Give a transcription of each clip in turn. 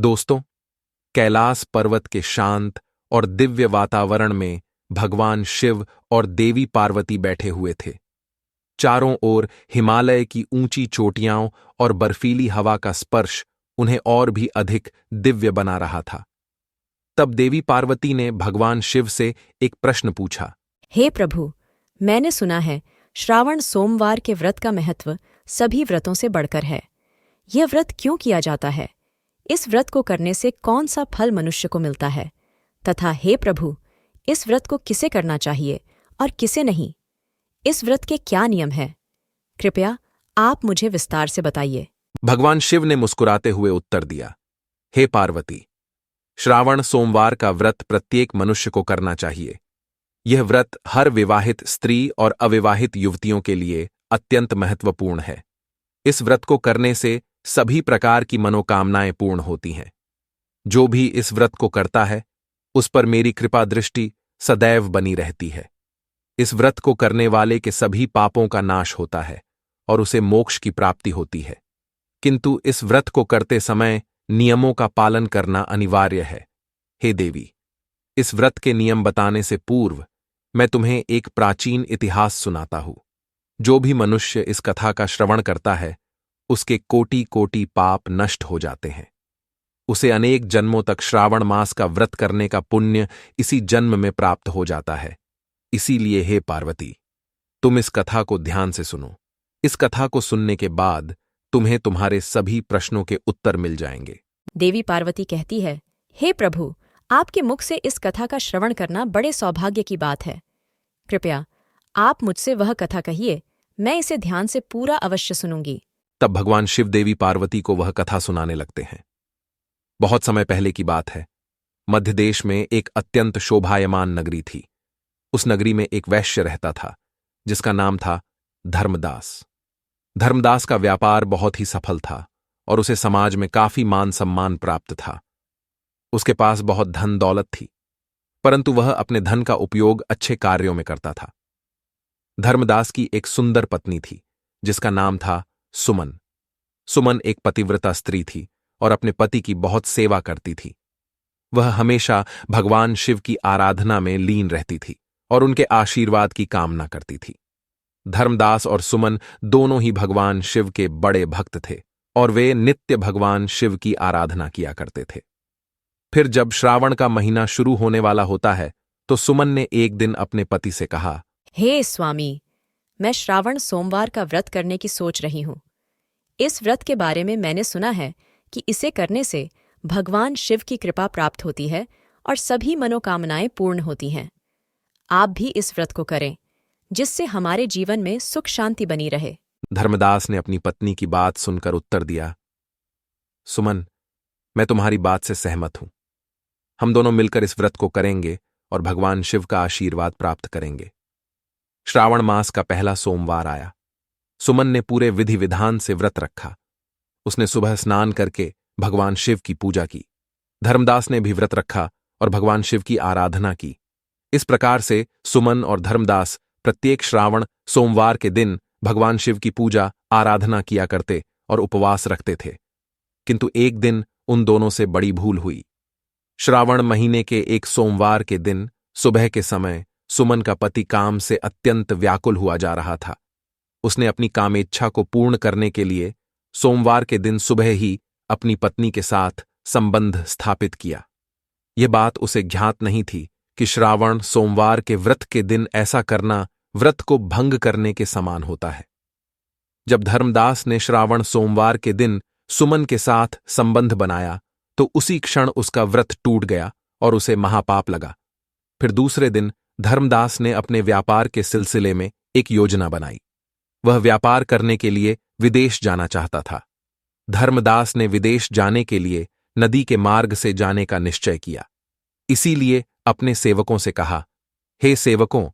दोस्तों, कैलाश पर्वत के शांत और दिव्य वातावरण में भगवान शिव और देवी पार्वती बैठे हुए थे। चारों ओर हिमालय की ऊंची चोटियां और बर्फीली हवा का स्पर्श उन्हें और भी अधिक दिव्य बना रहा था। तब देवी पार्वती ने भगवान शिव से एक प्रश्न पूछा। हे प्रभु, मैंने सुना है श्रावण सोमवार के व्रत का महत्व सभी व्रतों से बढ़कर है। यह व्रत क्यों किया जाता है? इस व्रत को करने से कौन सा फल मनुष्य को मिलता है? तथा हे प्रभु, इस व्रत को किसे करना चाहिए और किसे नहीं? इस व्रत के क्या नियम हैं? कृपया आप मुझे विस्तार से बताइए। भगवान शिव ने मुस्कुराते हुए उत्तर दिया, हे पार्वती, श्रावण सोमवार का व्रत प्रत्येक मनुष्य को करना चाहिए। यह व्रत हर विवाहित स्त्री और अविवाहित युवतियों के लिए अत्यंत महत्वपूर्ण है। इस व्रत को करने से सभी प्रकार की मनोकामनाएं पूर्ण होती हैं। जो भी इस व्रत को करता है, उस पर मेरी कृपा दृष्टि सदैव बनी रहती है। इस व्रत को करने वाले के सभी पापों का नाश होता है और उसे मोक्ष की प्राप्ति होती है। किंतु इस व्रत को करते समय नियमों का पालन करना अनिवार्य है। हे देवी, इस व्रत के नियम बताने से पूर्व मैं तुम्हें एक प्राचीन इतिहास सुनाता हूं। जो भी मनुष्य इस कथा का श्रवण करता है, उसके कोटि कोटि पाप नष्ट हो जाते हैं। उसे अनेक जन्मों तक श्रावण मास का व्रत करने का पुण्य इसी जन्म में प्राप्त हो जाता है। इसीलिए हे पार्वती, तुम इस कथा को ध्यान से सुनो। इस कथा को सुनने के बाद तुम्हें तुम्हारे सभी प्रश्नों के उत्तर मिल जाएंगे। देवी पार्वती कहती है, हे प्रभु, आपके मुख से इस कथा का श्रवण करना बड़े सौभाग्य की बात है। कृपया आप मुझसे वह कथा कहिए, मैं इसे ध्यान से पूरा अवश्य सुनूंगी। तब भगवान शिव देवी पार्वती को वह कथा सुनाने लगते हैं। बहुत समय पहले की बात है। मध्य देश में एक अत्यंत शोभायमान नगरी थी। उस नगरी में एक वैश्य रहता था, जिसका नाम था धर्मदास। धर्मदास का व्यापार बहुत ही सफल था और उसे समाज में काफी मान सम्मान प्राप्त था। उसके पास बहुत धन दौलत थी, परंतु वह अपने धन का उपयोग अच्छे कार्यों में करता था। धर्मदास की एक सुंदर पत्नी थी, जिसका नाम था सुमन। सुमन एक पतिव्रता स्त्री थी और अपने पति की बहुत सेवा करती थी। वह हमेशा भगवान शिव की आराधना में लीन रहती थी और उनके आशीर्वाद की कामना करती थी। धर्मदास और सुमन दोनों ही भगवान शिव के बड़े भक्त थे और वे नित्य भगवान शिव की आराधना किया करते थे। फिर जब श्रावण का महीना शुरू होने वाला होता है, तो सुमन ने एक दिन अपने पति से कहा, हे स्वामी, मैं श्रावण सोमवार का व्रत करने की सोच रही हूँ। इस व्रत के बारे में मैंने सुना है कि इसे करने से भगवान शिव की कृपा प्राप्त होती है और सभी मनोकामनाएं पूर्ण होती हैं। आप भी इस व्रत को करें, जिससे हमारे जीवन में सुख शांति बनी रहे। धर्मदास ने अपनी पत्नी की बात सुनकर उत्तर दिया, सुमन, मैं तुम्हारी बात से सहमत हूं। हम दोनों मिलकर इस व्रत को करेंगे और भगवान शिव का आशीर्वाद प्राप्त करेंगे। श्रावण मास का पहला सोमवार आया। सुमन ने पूरे विधि विधान से व्रत रखा। उसने सुबह स्नान करके भगवान शिव की पूजा की। धर्मदास ने भी व्रत रखा और भगवान शिव की आराधना की। इस प्रकार से सुमन और धर्मदास प्रत्येक श्रावण सोमवार के दिन भगवान शिव की पूजा आराधना किया करते और उपवास रखते थे। किंतु एक दिन उन दोनों से बड़ी भूल हुई। श्रावण महीने के एक सोमवार के दिन सुबह के समय सुमन का पति काम से अत्यंत व्याकुल हुआ जा रहा था। उसने अपनी कामेच्छा को पूर्ण करने के लिए सोमवार के दिन सुबह ही अपनी पत्नी के साथ संबंध स्थापित किया। यह बात उसे ज्ञात नहीं थी कि श्रावण सोमवार के व्रत के दिन ऐसा करना व्रत को भंग करने के समान होता है। जब धर्मदास ने श्रावण सोमवार के दिन सुमन के साथ संबंध बनाया, तो उसी क्षण उसका व्रत टूट गया और उसे महापाप लगा। फिर दूसरे दिन धर्मदास ने अपने व्यापार के सिलसिले में एक योजना बनाई। वह व्यापार करने के लिए विदेश जाना चाहता था। धर्मदास ने विदेश जाने के लिए नदी के मार्ग से जाने का निश्चय किया। इसीलिए अपने सेवकों से कहा, हे सेवकों,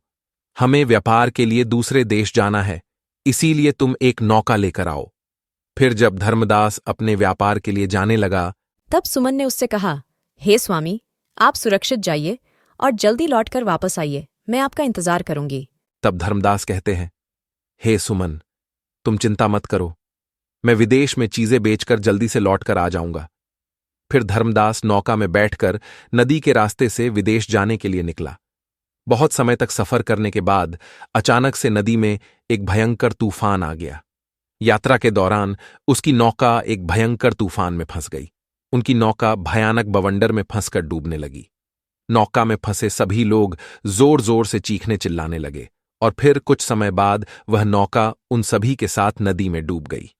हमें व्यापार के लिए दूसरे देश जाना है, इसीलिए तुम एक नौका लेकर आओ। फिर जब धर्मदास अपने व्यापार के लिए जाने लगा, तब सुमन ने उससे कहा, हे स्वामी, आप सुरक्षित जाइए और जल्दी लौटकर वापस आइए। मैं आपका इंतजार करूंगी। तब धर्मदास कहते हैं, हे सुमन, तुम चिंता मत करो, मैं विदेश में चीजें बेचकर जल्दी से लौटकर आ जाऊंगा। फिर धर्मदास नौका में बैठकर नदी के रास्ते से विदेश जाने के लिए निकला। बहुत समय तक सफर करने के बाद अचानक से नदी में एक भयंकर तूफान आ गया। यात्रा के दौरान उसकी नौका एक भयंकर तूफान में फंस गई। उनकी नौका भयानक बवंडर में फंसकर डूबने लगी। नौका में फंसे सभी लोग जोर जोर से चीखने चिल्लाने लगे और फिर कुछ समय बाद वह नौका उन सभी के साथ नदी में डूब गई।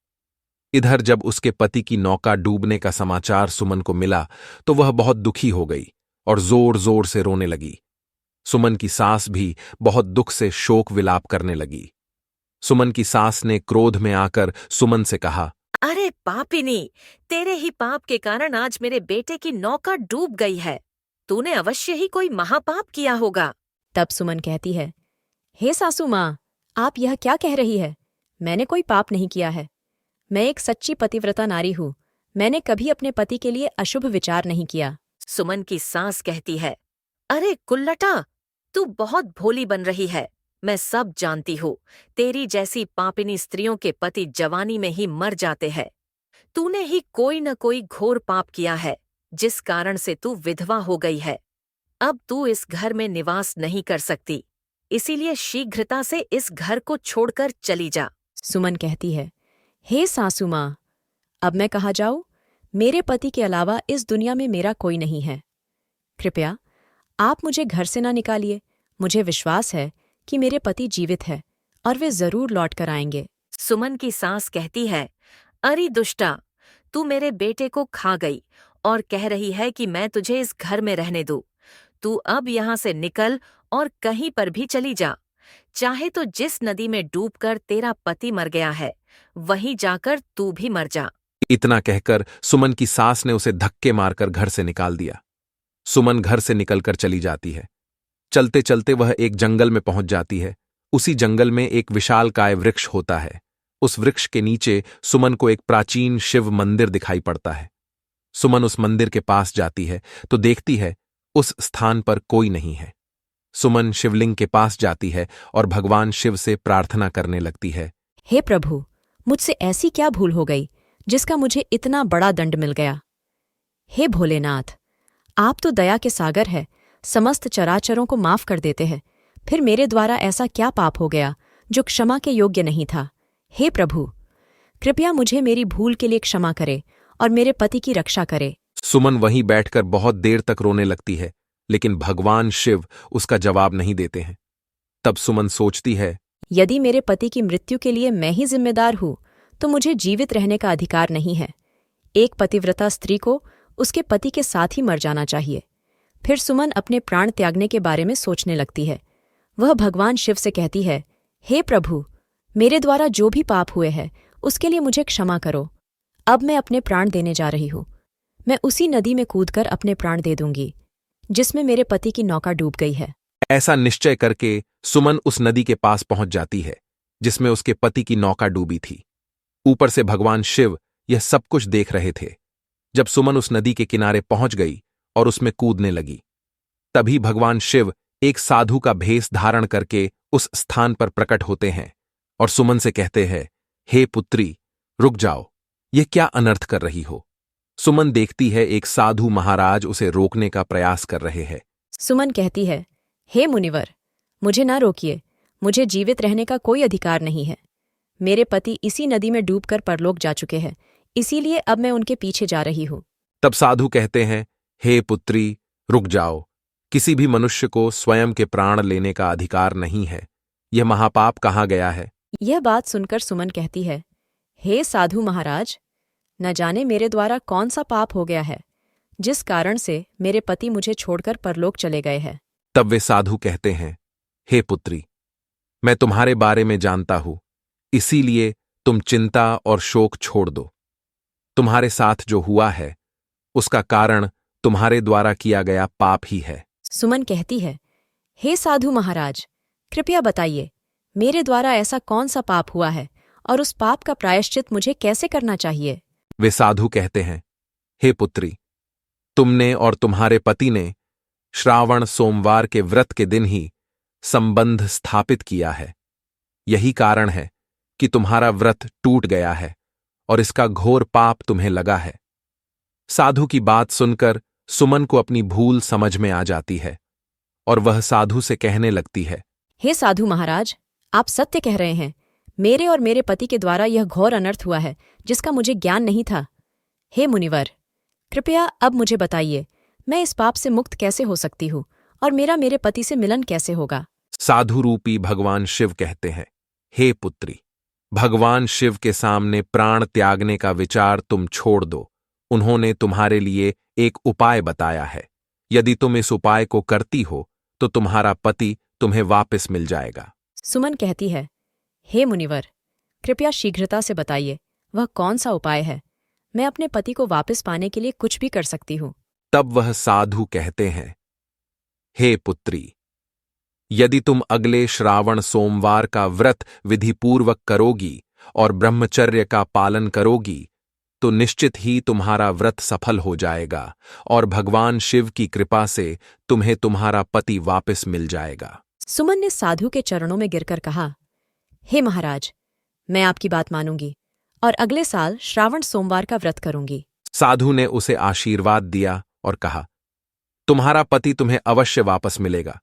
इधर जब उसके पति की नौका डूबने का समाचार सुमन को मिला तो वह बहुत दुखी हो गई और जोर जोर से रोने लगी। सुमन की सास भी बहुत दुख से शोक विलाप करने लगी। सुमन की सास ने क्रोध में आकर सुमन से कहा, अरे पापिनी, तेरे ही पाप के कारण आज मेरे बेटे की नौका डूब गई है। तूने अवश्य ही कोई महापाप किया होगा। तब सुमन कहती है, हे सासू माँ, आप यह क्या कह रही है? मैंने कोई पाप नहीं किया है। मैं एक सच्ची पतिव्रता नारी हूँ। मैंने कभी अपने पति के लिए अशुभ विचार नहीं किया। सुमन की सास कहती है, अरे कुल्लटा, तू बहुत भोली बन रही है। मैं सब जानती हूँ। तेरी जैसी पापिनी स्त्रियों के पति जवानी में ही मर जाते हैं। तूने ही कोई न कोई घोर पाप किया है, जिस कारण से तू विधवा हो गई है। अब तू इस घर में निवास नहीं कर सकती, इसीलिए शीघ्रता से इस घर को छोड़कर चली जा। सुमन कहती है, हे सासू माँ, अब मैं कहाँ जाऊँ? मेरे पति के अलावा इस दुनिया में मेरा कोई नहीं है। कृपया आप मुझे घर से ना निकालिए। मुझे विश्वास है कि मेरे पति जीवित है और वे जरूर लौट कर आएंगे। सुमन की सास कहती है, अरे दुष्टा, तू मेरे बेटे को खा गई और कह रही है कि मैं तुझे इस घर में रहने दूँ। तू अब यहाँ से निकल और कहीं पर भी चली जा। चाहे तो जिस नदी में डूबकर तेरा पति मर गया है, वहीं जाकर तू भी मर जा। इतना कहकर सुमन की सास ने उसे धक्के मारकर घर से निकाल दिया। सुमन घर से निकलकर चली जाती है। चलते चलते वह एक जंगल में पहुंच जाती है। उसी जंगल में एक विशालकाय वृक्ष होता है। उस वृक्ष के नीचे सुमन को एक प्राचीन शिव मंदिर दिखाई पड़ता है। सुमन उस मंदिर के पास जाती है तो देखती है उस स्थान पर कोई नहीं है। सुमन शिवलिंग के पास जाती है और भगवान शिव से प्रार्थना करने लगती है, हे प्रभु, मुझसे ऐसी क्या भूल हो गई जिसका मुझे इतना बड़ा दंड मिल गया? हे भोलेनाथ, आप तो दया के सागर है, समस्त चराचरों को माफ कर देते हैं। फिर मेरे द्वारा ऐसा क्या पाप हो गया जो क्षमा के योग्य नहीं था? हे प्रभु, कृपया मुझे मेरी भूल के लिए क्षमा करे और मेरे पति की रक्षा करे। सुमन वहीं बैठकर बहुत देर तक रोने लगती है, लेकिन भगवान शिव उसका जवाब नहीं देते हैं। तब सुमन सोचती है, यदि मेरे पति की मृत्यु के लिए मैं ही जिम्मेदार हूँ तो मुझे जीवित रहने का अधिकार नहीं है। एक पतिव्रता स्त्री को उसके पति के साथ ही मर जाना चाहिए। फिर सुमन अपने प्राण त्यागने के बारे में सोचने लगती है। वह भगवान शिव से कहती है, हे प्रभु, मेरे द्वारा जो भी पाप हुए हैं उसके लिए मुझे क्षमा करो। अब मैं अपने प्राण देने जा रही हूँ। मैं उसी नदी में कूदकर अपने प्राण दे दूंगी जिसमें मेरे पति की नौका डूब गई है। ऐसा निश्चय करके सुमन उस नदी के पास पहुंच जाती है जिसमें उसके पति की नौका डूबी थी। ऊपर से भगवान शिव यह सब कुछ देख रहे थे। जब सुमन उस नदी के किनारे पहुंच गई और उसमें कूदने लगी, तभी भगवान शिव एक साधु का भेष धारण करके उस स्थान पर प्रकट होते हैं और सुमन से कहते हैं, हे पुत्री, रुक जाओ, ये क्या अनर्थ कर रही हो? सुमन देखती है एक साधु महाराज उसे रोकने का प्रयास कर रहे हैं। सुमन कहती है, हे मुनिवर, मुझे ना रोकिए। मुझे जीवित रहने का कोई अधिकार नहीं है। मेरे पति इसी नदी में डूबकर परलोक जा चुके हैं, इसीलिए अब मैं उनके पीछे जा रही हूँ। तब साधु कहते हैं, हे पुत्री, रुक जाओ। किसी भी मनुष्य को स्वयं के प्राण लेने का अधिकार नहीं है। यह महापाप कहाँ गया है? यह बात सुनकर सुमन कहती है, हे साधु महाराज, न जाने मेरे द्वारा कौन सा पाप हो गया है जिस कारण से मेरे पति मुझे छोड़कर परलोक चले गए हैं। तब वे साधु कहते हैं, हे पुत्री, मैं तुम्हारे बारे में जानता हूं, इसीलिए तुम चिंता और शोक छोड़ दो। तुम्हारे साथ जो हुआ है उसका कारण तुम्हारे द्वारा किया गया पाप ही है। सुमन कहती है, हे साधु महाराज, कृपया बताइए, मेरे द्वारा ऐसा कौन सा पाप हुआ है और उस पाप का प्रायश्चित मुझे कैसे करना चाहिए? वे साधु कहते हैं, हे पुत्री, तुमने और तुम्हारे पति ने श्रावण सोमवार के व्रत के दिन ही संबंध स्थापित किया है। यही कारण है कि तुम्हारा व्रत टूट गया है और इसका घोर पाप तुम्हें लगा है। साधु की बात सुनकर सुमन को अपनी भूल समझ में आ जाती है और वह साधु से कहने लगती है, हे साधु महाराज, आप सत्य कह रहे हैं। मेरे और मेरे पति के द्वारा यह घोर अनर्थ हुआ है जिसका मुझे ज्ञान नहीं था। हे मुनिवर, कृपया अब मुझे बताइए, मैं इस पाप से मुक्त कैसे हो सकती हूँ और मेरा मेरे पति से मिलन कैसे होगा। साधु रूपी भगवान शिव कहते हैं, हे पुत्री, भगवान शिव के सामने प्राण त्यागने का विचार तुम छोड़ दो। उन्होंने तुम्हारे लिए एक उपाय बताया है। यदि तुम इस उपाय को करती हो तो तुम्हारा पति तुम्हें वापस मिल जाएगा। सुमन कहती है, हे मुनिवर, कृपया शीघ्रता से बताइए, वह कौन सा उपाय है। मैं अपने पति को वापस पाने के लिए कुछ भी कर सकती हूँ। तब वह साधु कहते हैं, हे पुत्री, यदि तुम अगले श्रावण सोमवार का व्रत विधिपूर्वक करोगी और ब्रह्मचर्य का पालन करोगी तो निश्चित ही तुम्हारा व्रत सफल हो जाएगा और भगवान शिव की कृपा से तुम्हें तुम्हारा पति वापस मिल जाएगा। सुमन ने साधु के चरणों में गिरकर कहा, हे महाराज, मैं आपकी बात मानूंगी और अगले साल श्रावण सोमवार का व्रत करूंगी। साधु ने उसे आशीर्वाद दिया और कहा, तुम्हारा पति तुम्हें अवश्य वापस मिलेगा।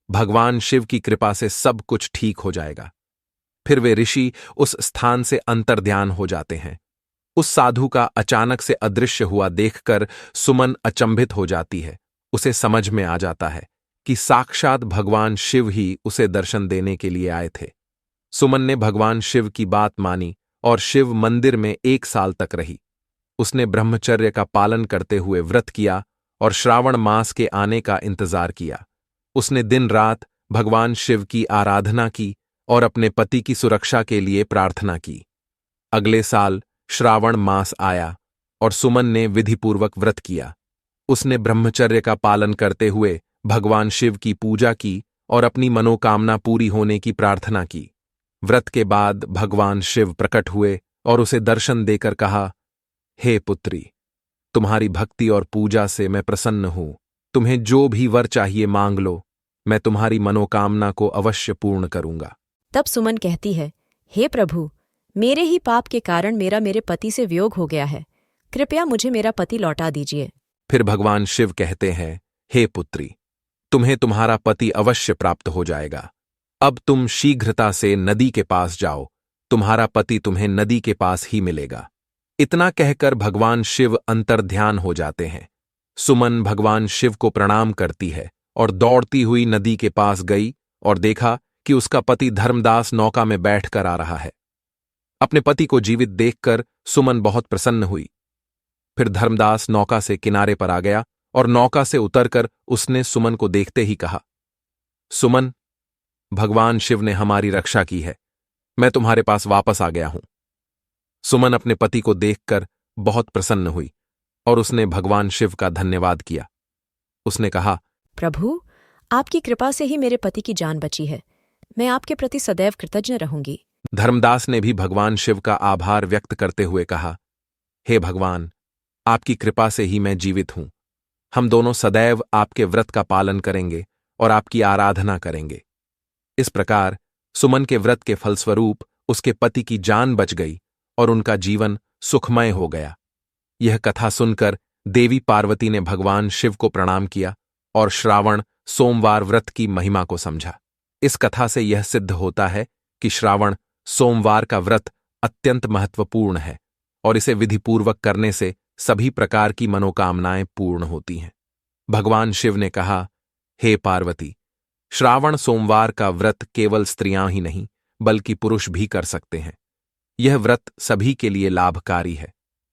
भगवान शिव की कृपा से सब कुछ ठीक हो जाएगा। फिर वे ऋषि उस स्थान से अंतर्ध्यान हो जाते हैं। उस साधु का अचानक से अदृश्य हुआ देखकर सुमन अचंभित हो जाती है। उसे समझ में आ जाता है कि साक्षात भगवान शिव ही उसे दर्शन देने के लिए आए थे। सुमन ने भगवान शिव की बात मानी और शिव मंदिर में 1 साल तक रही। उसने ब्रह्मचर्य का पालन करते हुए व्रत किया और श्रावण मास के आने का इंतजार किया। उसने दिन रात भगवान शिव की आराधना की और अपने पति की सुरक्षा के लिए प्रार्थना की। अगले साल श्रावण मास आया और सुमन ने विधिपूर्वक व्रत किया। उसने ब्रह्मचर्य का पालन करते हुए भगवान शिव की पूजा की और अपनी मनोकामना पूरी होने की प्रार्थना की। व्रत के बाद भगवान शिव प्रकट हुए और उसे दर्शन देकर कहा, हे पुत्री, तुम्हारी भक्ति और पूजा से मैं प्रसन्न हूं। तुम्हें जो भी वर चाहिए मांग लो, मैं तुम्हारी मनोकामना को अवश्य पूर्ण करूंगा। तब सुमन कहती है, हे प्रभु, मेरे ही पाप के कारण मेरे पति से वियोग हो गया है। कृपया मुझे मेरा पति लौटा दीजिए। फिर भगवान शिव कहते हैं, हे पुत्री, तुम्हें तुम्हारा पति अवश्य प्राप्त हो जाएगा। अब तुम शीघ्रता से नदी के पास जाओ, तुम्हारा पति तुम्हें नदी के पास ही मिलेगा। इतना कहकर भगवान शिव अंतर्ध्यान हो जाते हैं। सुमन भगवान शिव को प्रणाम करती है और दौड़ती हुई नदी के पास गई और देखा कि उसका पति धर्मदास नौका में बैठकर आ रहा है। अपने पति को जीवित देखकर सुमन बहुत प्रसन्न हुई। फिर धर्मदास नौका से किनारे पर आ गया और नौका से उतरकर उसने सुमन को देखते ही कहा, सुमन, भगवान शिव ने हमारी रक्षा की है। मैं तुम्हारे पास वापस आ गया हूं। सुमन अपने पति को देखकर बहुत प्रसन्न हुई और उसने भगवान शिव का धन्यवाद किया। उसने कहा, प्रभु, आपकी कृपा से ही मेरे पति की जान बची है। मैं आपके प्रति सदैव कृतज्ञ रहूंगी। धर्मदास ने भी भगवान शिव का आभार व्यक्त करते हुए कहा, हे भगवान, आपकी कृपा से ही मैं जीवित हूं। हम दोनों सदैव आपके व्रत का पालन करेंगे और आपकी आराधना करेंगे। इस प्रकार सुमन के व्रत के फलस्वरूप उसके पति की जान बच गई और उनका जीवन सुखमय हो गया। यह कथा सुनकर देवी पार्वती ने भगवान शिव को प्रणाम किया और श्रावण सोमवार व्रत की महिमा को समझा। इस कथा से यह सिद्ध होता है कि श्रावण सोमवार का व्रत अत्यंत महत्वपूर्ण है और इसे विधिपूर्वक करने से सभी प्रकार की मनोकामनाएं पूर्ण होती हैं। भगवान शिव ने कहा, हे पार्वती, श्रावण सोमवार का व्रत केवल स्त्रियां ही नहीं बल्कि पुरुष भी कर सकते हैं। यह व्रत सभी के लिए लाभकारी है।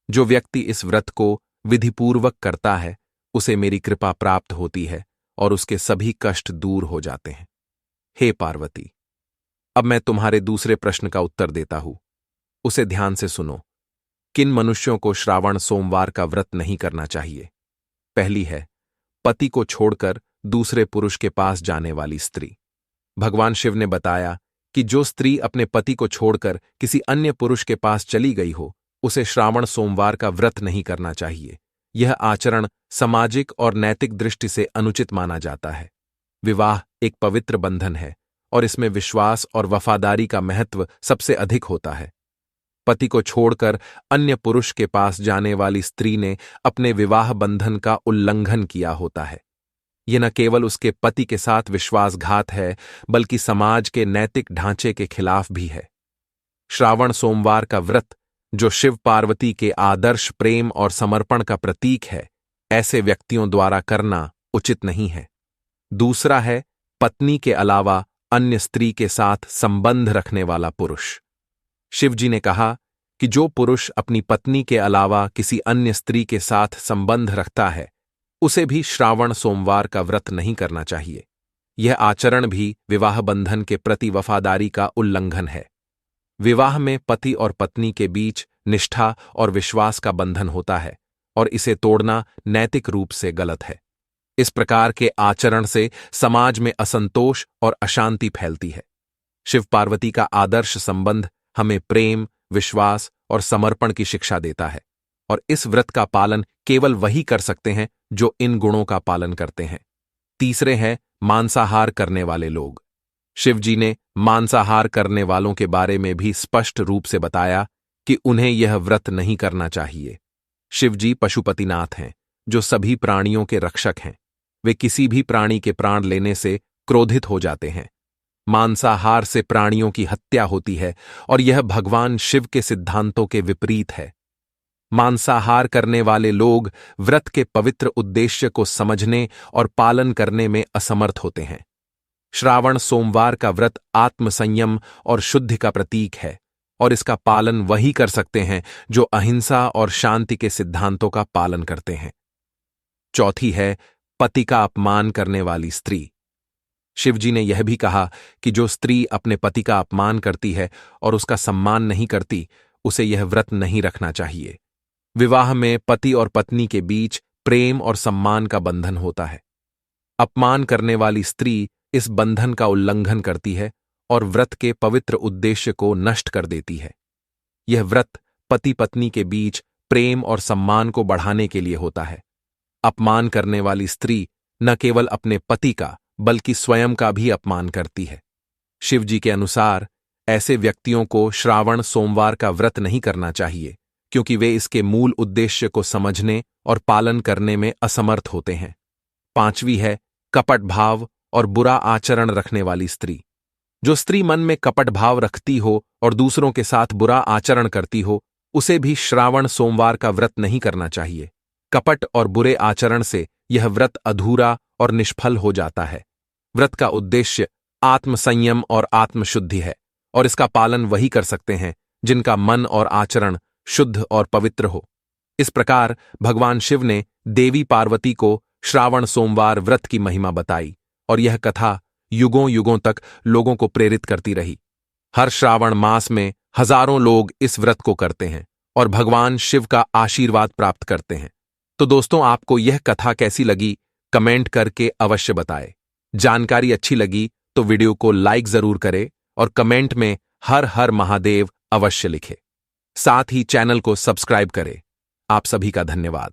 जो व्यक्ति इस व्रत को विधिपूर्वक करता है उसे मेरी कृपा प्राप्त होती है और उसके सभी कष्ट दूर हो जाते हैं। हे पार्वती, अब मैं तुम्हारे दूसरे प्रश्न का उत्तर देता हूं। उसे ध्यान से सुनो। किन मनुष्यों को श्रावण सोमवार का व्रत नहीं करना चाहिए? पहली है, पति को छोड़कर दूसरे पुरुष के पास जाने वाली स्त्री। भगवान शिव ने बताया कि जो स्त्री अपने पति को छोड़कर किसी अन्य पुरुष के पास चली गई हो, उसे श्रावण सोमवार का व्रत नहीं करना चाहिए। यह आचरण सामाजिक और नैतिक दृष्टि से अनुचित माना जाता है। विवाह एक पवित्र बंधन है और इसमें विश्वास और वफादारी का महत्व सबसे अधिक होता है। पति को छोड़कर अन्य पुरुष के पास जाने वाली स्त्री ने अपने विवाह बंधन का उल्लंघन किया होता है। यह न केवल उसके पति के साथ विश्वासघात है, बल्कि समाज के नैतिक ढांचे के खिलाफ भी है। श्रावण सोमवार का व्रत, जो शिव पार्वती के आदर्श प्रेम और समर्पण का प्रतीक है, ऐसे व्यक्तियों द्वारा करना उचित नहीं है। दूसरा है पत्नी के अलावा अन्य स्त्री के साथ संबंध रखने वाला पुरुष। शिवजी ने कहा कि जो पुरुष अपनी पत्नी के अलावा किसी अन्य स्त्री के साथ संबंध रखता है, उसे भी श्रावण सोमवार का व्रत नहीं करना चाहिए। यह आचरण भी विवाह बंधन के प्रति वफादारी का उल्लंघन है। विवाह में पति और पत्नी के बीच निष्ठा और विश्वास का बंधन होता है और इसे तोड़ना नैतिक रूप से गलत है। इस प्रकार के आचरण से समाज में असंतोष और अशांति फैलती है। शिव पार्वती का आदर्श संबंध हमें प्रेम, विश्वास और समर्पण की शिक्षा देता है, और इस व्रत का पालन केवल वही कर सकते हैं जो इन गुणों का पालन करते हैं। तीसरे हैं मांसाहार करने वाले लोग। शिवजी ने मांसाहार करने वालों के बारे में भी स्पष्ट रूप से बताया कि उन्हें यह व्रत नहीं करना चाहिए। शिवजी पशुपतिनाथ हैं, जो सभी प्राणियों के रक्षक हैं। वे किसी भी प्राणी के प्राण लेने से क्रोधित हो जाते हैं। मांसाहार से प्राणियों की हत्या होती है और यह भगवान शिव के सिद्धांतों के विपरीत है। मांसाहार करने वाले लोग व्रत के पवित्र उद्देश्य को समझने और पालन करने में असमर्थ होते हैं। श्रावण सोमवार का व्रत आत्मसंयम और शुद्धि का प्रतीक है, और इसका पालन वही कर सकते हैं जो अहिंसा और शांति के सिद्धांतों का पालन करते हैं। चौथी है पति का अपमान करने वाली स्त्री। शिवजी ने यह भी कहा कि जो स्त्री अपने पति का अपमान करती है और उसका सम्मान नहीं करती, उसे यह व्रत नहीं रखना चाहिए। विवाह में पति और पत्नी के बीच प्रेम और सम्मान का बंधन होता है। अपमान करने वाली स्त्री इस बंधन का उल्लंघन करती है और व्रत के पवित्र उद्देश्य को नष्ट कर देती है। यह व्रत पति पत्नी के बीच प्रेम और सम्मान को बढ़ाने के लिए होता है। अपमान करने वाली स्त्री न केवल अपने पति का, बल्कि स्वयं का भी अपमान करती है। शिवजी के अनुसार ऐसे व्यक्तियों को श्रावण सोमवार का व्रत नहीं करना चाहिए, क्योंकि वे इसके मूल उद्देश्य को समझने और पालन करने में असमर्थ होते हैं। पांचवी है कपट भाव और बुरा आचरण रखने वाली स्त्री। जो स्त्री मन में कपट भाव रखती हो और दूसरों के साथ बुरा आचरण करती हो, उसे भी श्रावण सोमवार का व्रत नहीं करना चाहिए। कपट और बुरे आचरण से यह व्रत अधूरा और निष्फल हो जाता है। व्रत का उद्देश्य आत्मसंयम और आत्मशुद्धि है, और इसका पालन वही कर सकते हैं जिनका मन और आचरण शुद्ध और पवित्र हो। इस प्रकार भगवान शिव ने देवी पार्वती को श्रावण सोमवार व्रत की महिमा बताई, और यह कथा युगों युगों तक लोगों को प्रेरित करती रही। हर श्रावण मास में हजारों लोग इस व्रत को करते हैं और भगवान शिव का आशीर्वाद प्राप्त करते हैं। तो दोस्तों, आपको यह कथा कैसी लगी, कमेंट करके अवश्य बताएं। जानकारी अच्छी लगी तो वीडियो को लाइक जरूर करें और कमेंट में हर हर महादेव अवश्य लिखें। साथ ही चैनल को सब्सक्राइब करें। आप सभी का धन्यवाद।